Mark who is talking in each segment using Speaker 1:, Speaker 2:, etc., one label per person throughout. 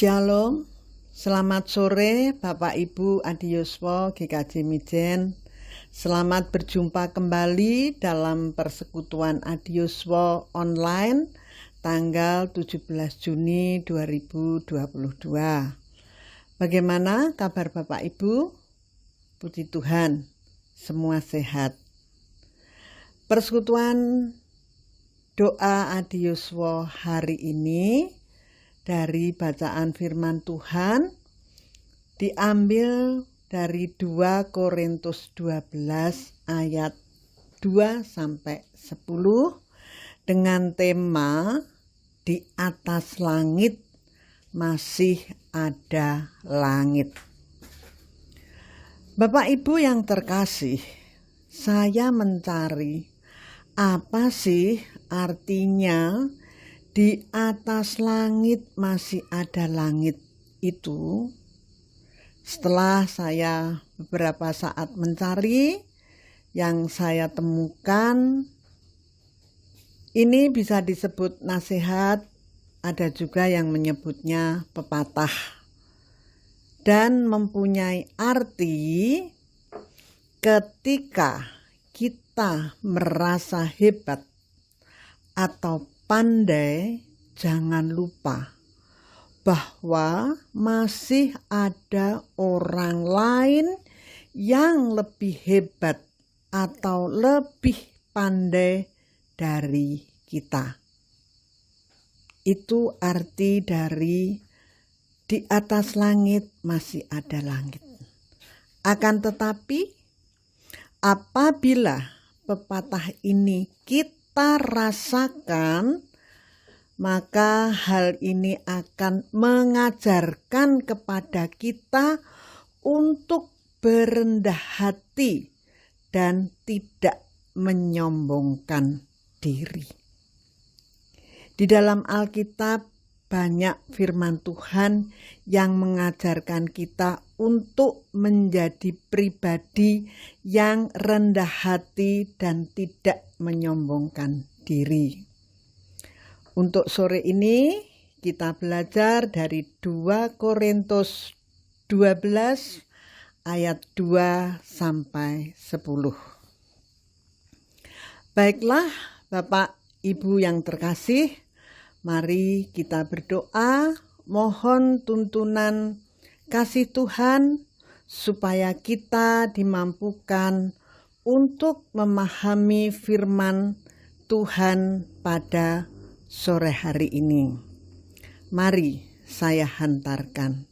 Speaker 1: Shalom, selamat sore Bapak Ibu Adiyuswa GKJ Mijen. Selamat berjumpa kembali dalam persekutuan Adiyuswa online tanggal 17 Juni 2022. Bagaimana kabar Bapak Ibu? Puji Tuhan, semua sehat. Persekutuan doa Adiyuswa hari ini dari bacaan firman Tuhan diambil dari 2 Korintus 12 ayat 2 sampai 10 dengan tema di atas langit masih ada langit. Bapak Ibu yang terkasih, saya mencari apa sih artinya di atas langit masih ada langit itu. Setelah saya beberapa saat mencari, yang saya temukan ini bisa disebut nasihat, ada juga yang menyebutnya pepatah, dan mempunyai arti ketika kita merasa hebat atau pandai, jangan lupa bahwa masih ada orang lain yang lebih hebat atau lebih pandai dari kita. Itu arti dari di atas langit masih ada langit. Akan tetapi apabila pepatah ini kita rasakan, maka hal ini akan mengajarkan kepada kita untuk berendah hati dan tidak menyombongkan diri. Di dalam Alkitab banyak firman Tuhan yang mengajarkan kita untuk menjadi pribadi yang rendah hati dan tidak menyombongkan diri. Untuk sore ini kita belajar dari 2 Korintus 12 ayat 2 sampai 10. Baiklah Bapak Ibu yang terkasih, mari kita berdoa, mohon tuntunan kasih Tuhan supaya kita dimampukan untuk memahami firman Tuhan pada sore hari ini. Mari saya hantarkan.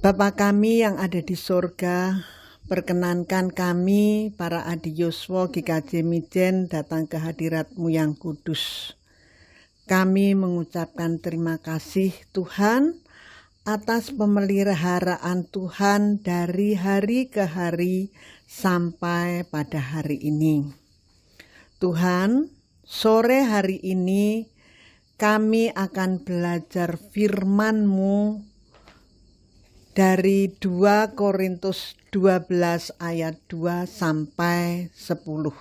Speaker 1: Bapa kami yang ada di sorga, perkenankan kami para Adiyuswa GKJ Mijen datang ke hadirat-Mu yang kudus. Kami mengucapkan terima kasih Tuhan atas pemeliharaan Tuhan dari hari ke hari sampai pada hari ini. Tuhan, sore hari ini kami akan belajar firman-Mu dari 2 Korintus 12 ayat 2 sampai 10.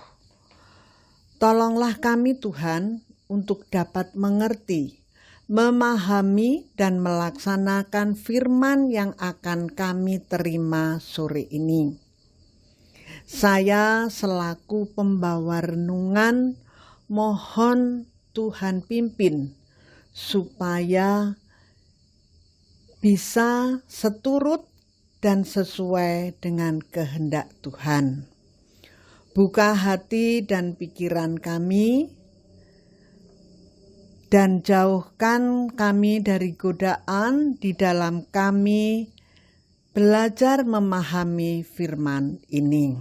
Speaker 1: Tolonglah kami Tuhan untuk dapat mengerti, memahami dan melaksanakan firman yang akan kami terima sore ini. Saya selaku pembawa renungan mohon Tuhan pimpin supaya bisa seturut dan sesuai dengan kehendak Tuhan. Buka hati dan pikiran kami dan jauhkan kami dari godaan di dalam kami belajar memahami firman ini.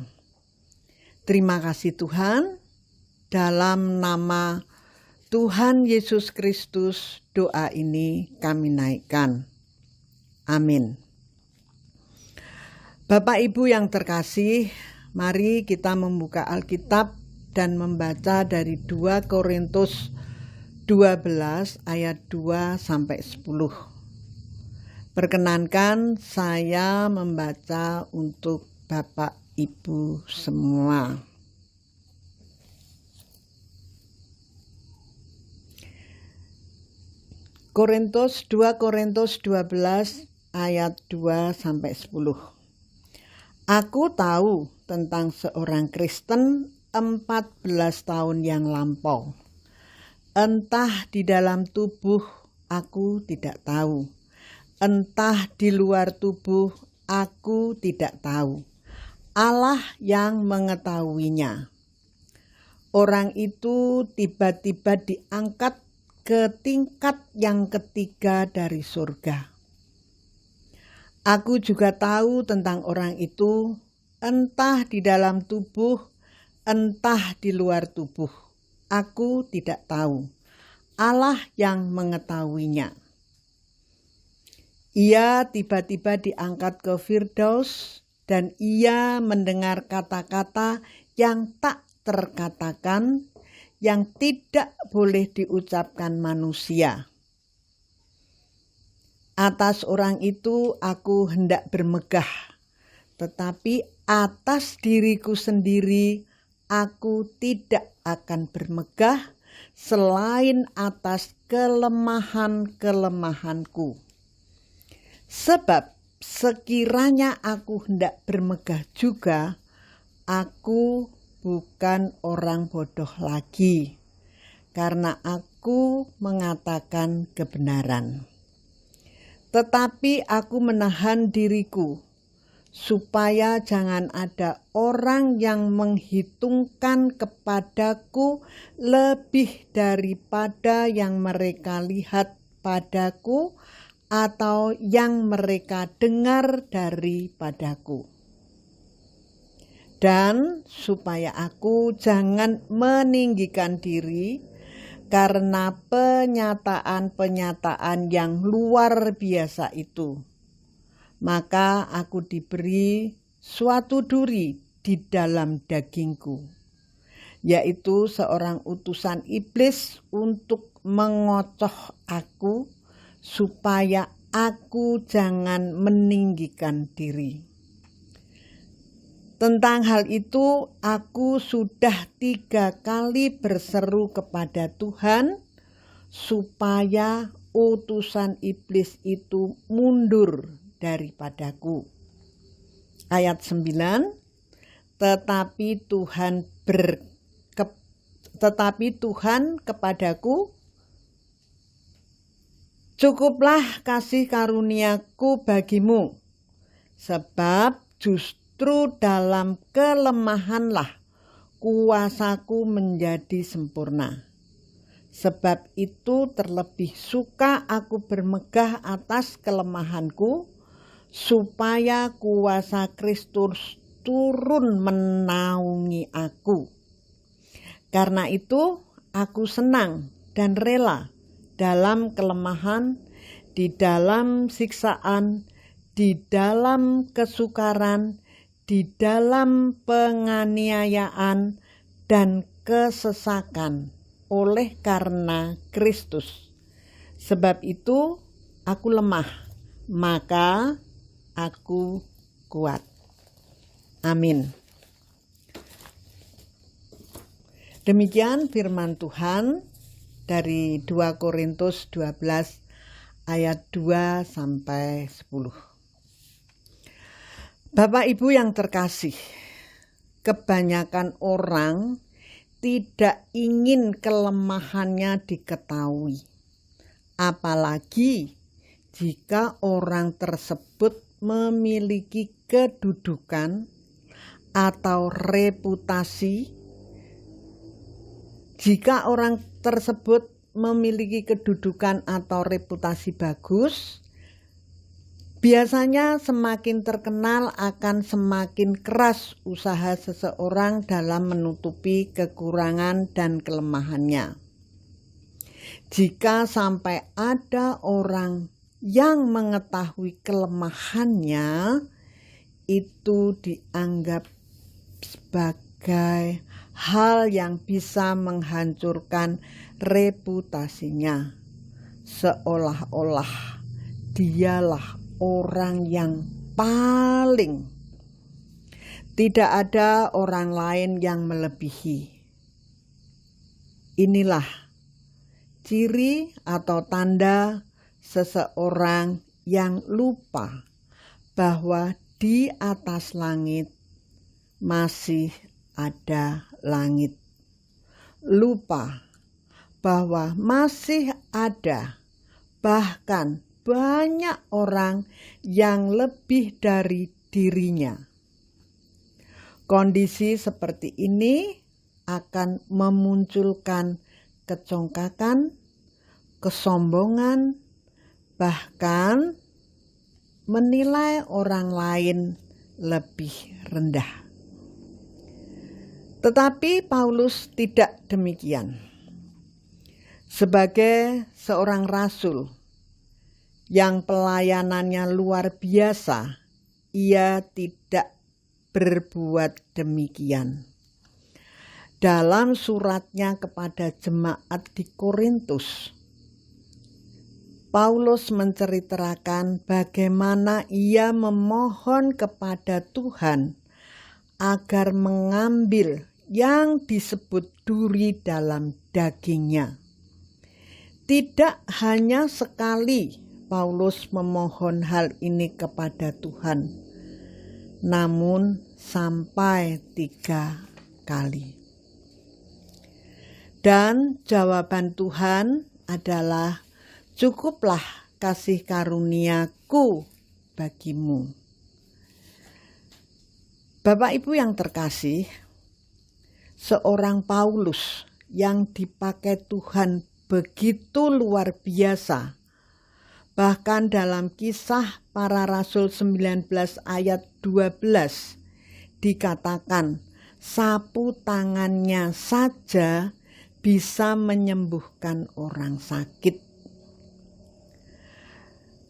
Speaker 1: Terima kasih Tuhan. Dalam nama Tuhan Yesus Kristus doa ini kami naikkan. Amin. Bapak Ibu yang terkasih, mari kita membuka Alkitab dan membaca dari 2 Korintus 12 ayat 2 sampai 10. Perkenankan saya membaca untuk Bapak Ibu semua. 2 Korintus 12 ayat 2-10. Aku tahu tentang seorang Kristen 14 tahun yang lampau. Entah di dalam tubuh aku tidak tahu. Entah di luar tubuh aku tidak tahu. Allah yang mengetahuinya. Orang itu tiba-tiba diangkat ke tingkat yang ketiga dari surga. Aku juga tahu tentang orang itu, entah di dalam tubuh, entah di luar tubuh. Aku tidak tahu. Allah yang mengetahuinya. Ia tiba-tiba diangkat ke Firdaus dan ia mendengar kata-kata yang tak terkatakan, yang tidak boleh diucapkan manusia. Atas orang itu aku hendak bermegah, tetapi atas diriku sendiri aku tidak akan bermegah selain atas kelemahan-kelemahanku. Sebab sekiranya aku hendak bermegah juga, aku bukan orang bodoh lagi, karena aku mengatakan kebenaran. Tetapi aku menahan diriku, supaya jangan ada orang yang menghitungkan kepadaku lebih daripada yang mereka lihat padaku atau yang mereka dengar daripadaku. Dan supaya aku jangan meninggikan diri karena penyataan-penyataan yang luar biasa itu. Maka aku diberi suatu duri di dalam dagingku, yaitu seorang utusan iblis untuk mengocoh aku, supaya aku jangan meninggikan diri. Tentang hal itu aku sudah 3 kali berseru kepada Tuhan supaya utusan iblis itu mundur daripadaku. Ayat 9, tetapi Tuhan kepadaku, cukuplah kasih karuniaku bagimu, sebab justru dalam kelemahanlah kuasaku menjadi sempurna. Sebab itu terlebih suka aku bermegah atas kelemahanku, supaya kuasa Kristus turun menaungi aku. Karena itu aku senang dan rela dalam kelemahan, di dalam siksaan, di dalam kesukaran, di dalam penganiayaan dan kesesakan oleh karena Kristus. Sebab itu aku lemah, maka aku kuat. Amin. Demikian firman Tuhan dari 2 Korintus 12 ayat 2-10. Bapak Ibu yang terkasih, kebanyakan orang tidak ingin kelemahannya diketahui. Apalagi jika orang tersebut memiliki kedudukan atau reputasi. Jika orang tersebut memiliki kedudukan atau reputasi bagus, biasanya semakin terkenal akan semakin keras usaha seseorang dalam menutupi kekurangan dan kelemahannya. Jika sampai ada orang yang mengetahui kelemahannya, itu dianggap sebagai hal yang bisa menghancurkan reputasinya, seolah-olah dialah orang yang paling, tidak ada orang lain yang melebihi. Inilah ciri atau tanda seseorang yang lupa bahwa di atas langit masih ada langit. Lupa bahwa masih ada bahkan banyak orang yang lebih dari dirinya. Kondisi seperti ini akan memunculkan kecongkakan, kesombongan, bahkan menilai orang lain lebih rendah. Tetapi Paulus tidak demikian. Sebagai seorang rasul yang pelayanannya luar biasa, ia tidak berbuat demikian. Dalam suratnya kepada jemaat di Korintus, Paulus menceritakan bagaimana ia memohon kepada Tuhan agar mengambil yang disebut duri dalam dagingnya. Tidak hanya sekali Paulus memohon hal ini kepada Tuhan, namun sampai 3 kali. Dan jawaban Tuhan adalah, "Cukuplah kasih karuniaku bagimu." Bapak Ibu yang terkasih, seorang Paulus yang dipakai Tuhan begitu luar biasa. Bahkan dalam Kisah Para Rasul 19 ayat 12 dikatakan, sapu tangannya saja bisa menyembuhkan orang sakit.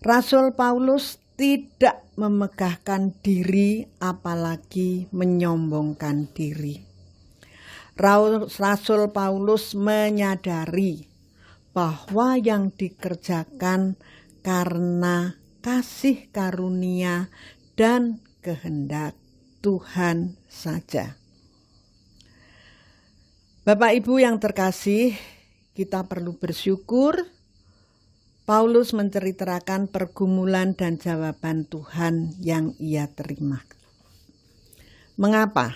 Speaker 1: Rasul Paulus tidak memegahkan diri apalagi menyombongkan diri. Rasul Paulus menyadari bahwa yang dikerjakan karena kasih karunia dan kehendak Tuhan saja. Bapak Ibu yang terkasih, kita perlu bersyukur Paulus menceritakan pergumulan dan jawaban Tuhan yang ia terima. Mengapa?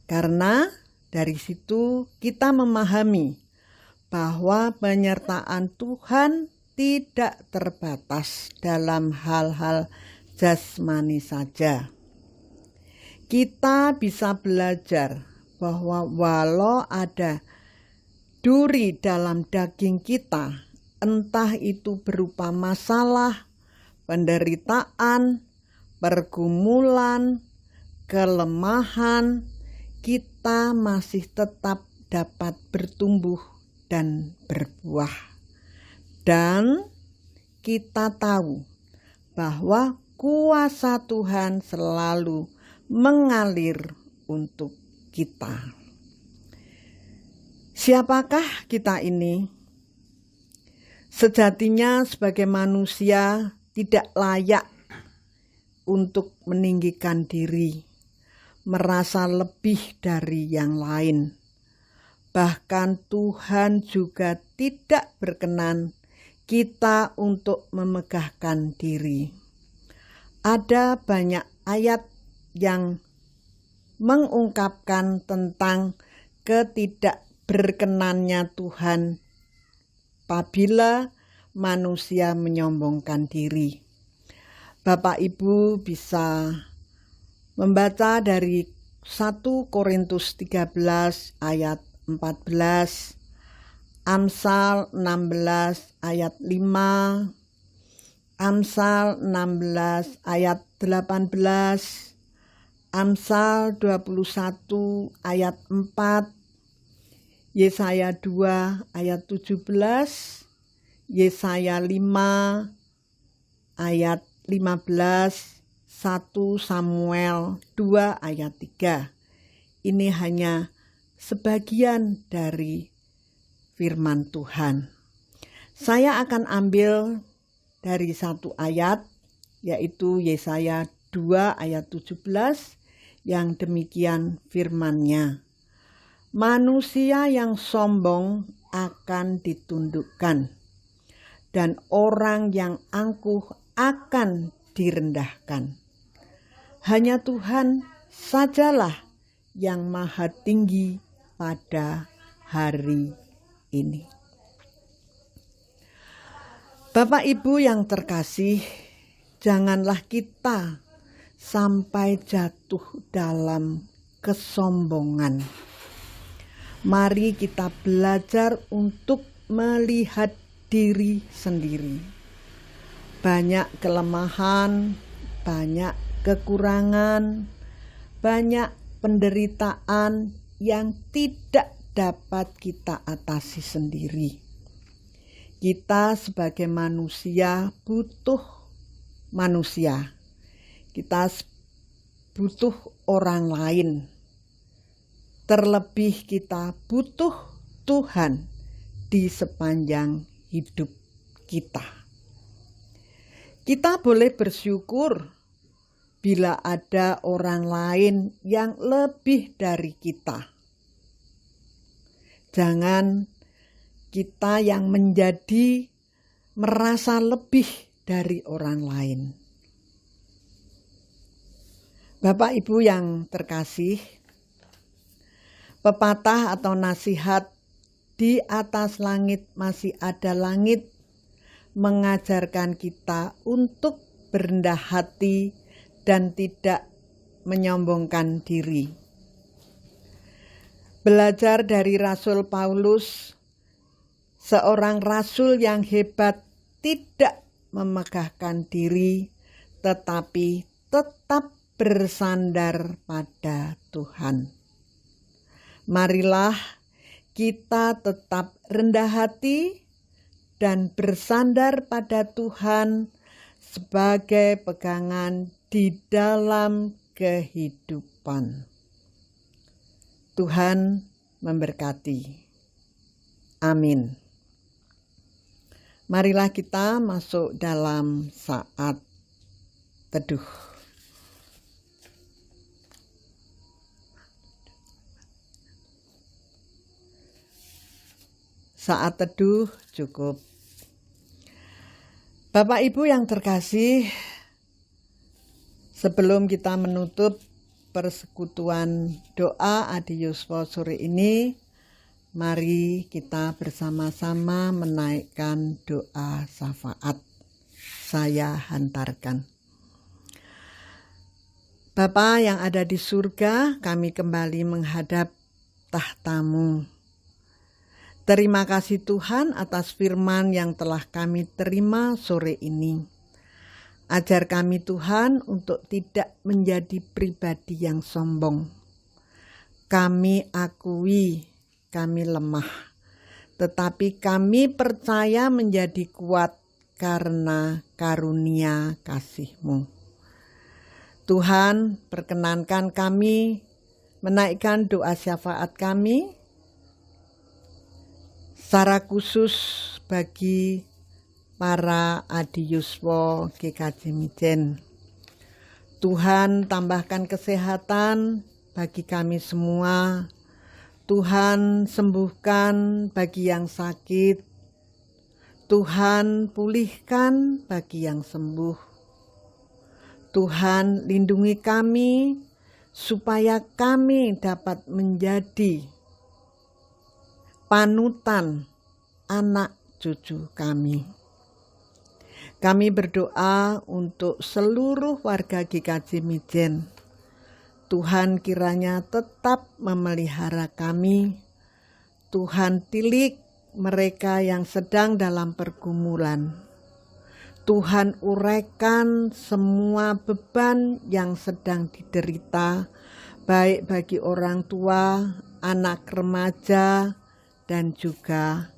Speaker 1: Karena dari situ kita memahami bahwa penyertaan Tuhan tidak terbatas dalam hal-hal jasmani saja. Kita bisa belajar bahwa walau ada duri dalam daging kita, entah itu berupa masalah, penderitaan, pergumulan, kelemahan, kita masih tetap dapat bertumbuh dan berbuah. Dan kita tahu bahwa kuasa Tuhan selalu mengalir untuk kita. Siapakah kita ini? Sejatinya sebagai manusia tidak layak untuk meninggikan diri, merasa lebih dari yang lain. Bahkan Tuhan juga tidak berkenan kita untuk memegahkan diri. Ada banyak ayat yang mengungkapkan tentang ketidakberkenannya Tuhan apabila manusia menyombongkan diri. Bapak Ibu bisa membaca dari 1 Korintus 13 ayat 14, Amsal 16 ayat 5, Amsal 16 ayat 18, Amsal 21 ayat 4, Yesaya 2 ayat 17, Yesaya 5 ayat 15, 1 Samuel 2 ayat 3. Ini hanya sebagian dari firman Tuhan. Saya akan ambil dari satu ayat, yaitu Yesaya 2 ayat 17, yang demikian firman-Nya. Manusia yang sombong akan ditundukkan, dan orang yang angkuh akan direndahkan. Hanya Tuhan sajalah yang maha tinggi pada hari ini. Bapak Ibu yang terkasih, janganlah kita sampai jatuh dalam kesombongan. Mari kita belajar untuk melihat diri sendiri. Banyak kelemahan, banyak kekurangan, banyak penderitaan yang tidak dapat kita atasi sendiri. Kita sebagai manusia butuh manusia. Kita butuh orang lain. Terlebih kita butuh Tuhan di sepanjang hidup kita. Kita boleh bersyukur bila ada orang lain yang lebih dari kita. Jangan kita yang menjadi merasa lebih dari orang lain. Bapak Ibu yang terkasih, pepatah atau nasihat di atas langit masih ada langit mengajarkan kita untuk berendah hati dan tidak menyombongkan diri. Belajar dari Rasul Paulus, seorang rasul yang hebat tidak memegahkan diri, tetapi tetap bersandar pada Tuhan. Marilah kita tetap rendah hati dan bersandar pada Tuhan sebagai pegangan di dalam kehidupan. Tuhan memberkati. Amin. Marilah kita masuk dalam saat teduh. Saat teduh cukup. Bapak Ibu yang terkasih, sebelum kita menutup persekutuan doa Adi Yuswo sore ini, mari kita bersama-sama menaikkan doa syafaat. Saya hantarkan. Bapa yang ada di surga, kami kembali menghadap tahta-Mu. Terima kasih Tuhan atas firman yang telah kami terima sore ini. Ajar kami Tuhan untuk tidak menjadi pribadi yang sombong. Kami akui kami lemah, tetapi kami percaya menjadi kuat karena karunia kasih-Mu. Tuhan, perkenankan kami menaikkan doa syafaat kami secara khusus bagi para Adi Yuswo GKJ Mijen. Tuhan, tambahkan kesehatan bagi kami semua. Tuhan, sembuhkan bagi yang sakit. Tuhan, pulihkan bagi yang sembuh. Tuhan, lindungi kami supaya kami dapat menjadi panutan anak cucu kami. Kami berdoa untuk seluruh warga GKJ Mijen. Tuhan kiranya tetap memelihara kami. Tuhan tilik mereka yang sedang dalam pergumulan. Tuhan uraikan semua beban yang sedang diderita, baik bagi orang tua, anak remaja, dan juga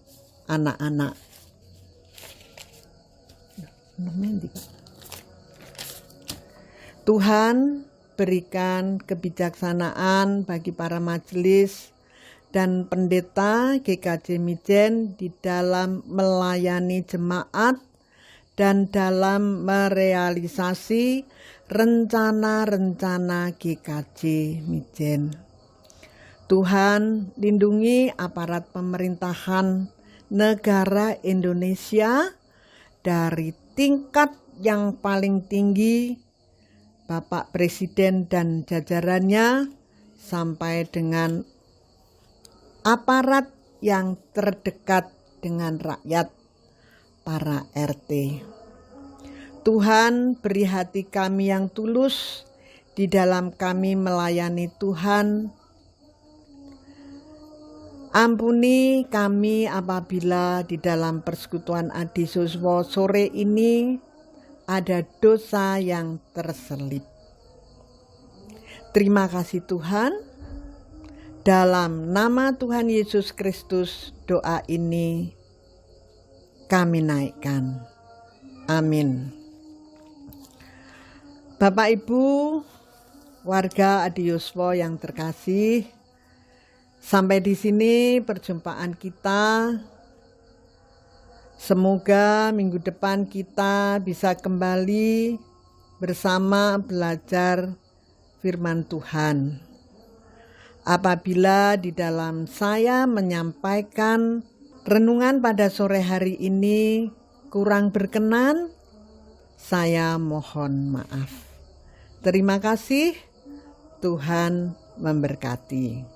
Speaker 1: anak-anak. Tuhan, berikan kebijaksanaan bagi para majelis dan pendeta GKJ Mijen di dalam melayani jemaat dan dalam merealisasi rencana-rencana GKJ Mijen. Tuhan, lindungi aparat pemerintahan negara Indonesia dari tingkat yang paling tinggi, Bapak Presiden dan jajarannya, sampai dengan aparat yang terdekat dengan rakyat, para RT. Tuhan, beri hati kami yang tulus di dalam kami melayani Tuhan. Ampuni kami apabila di dalam persekutuan Adi Suswo sore ini ada dosa yang terselip. Terima kasih Tuhan. Dalam nama Tuhan Yesus Kristus doa ini kami naikkan. Amin. Bapak Ibu, warga Adi Yuswo yang terkasih, sampai di sini perjumpaan kita. Semoga minggu depan kita bisa kembali bersama belajar firman Tuhan. Apabila di dalam saya menyampaikan renungan pada sore hari ini kurang berkenan, saya mohon maaf. Terima kasih, Tuhan memberkati.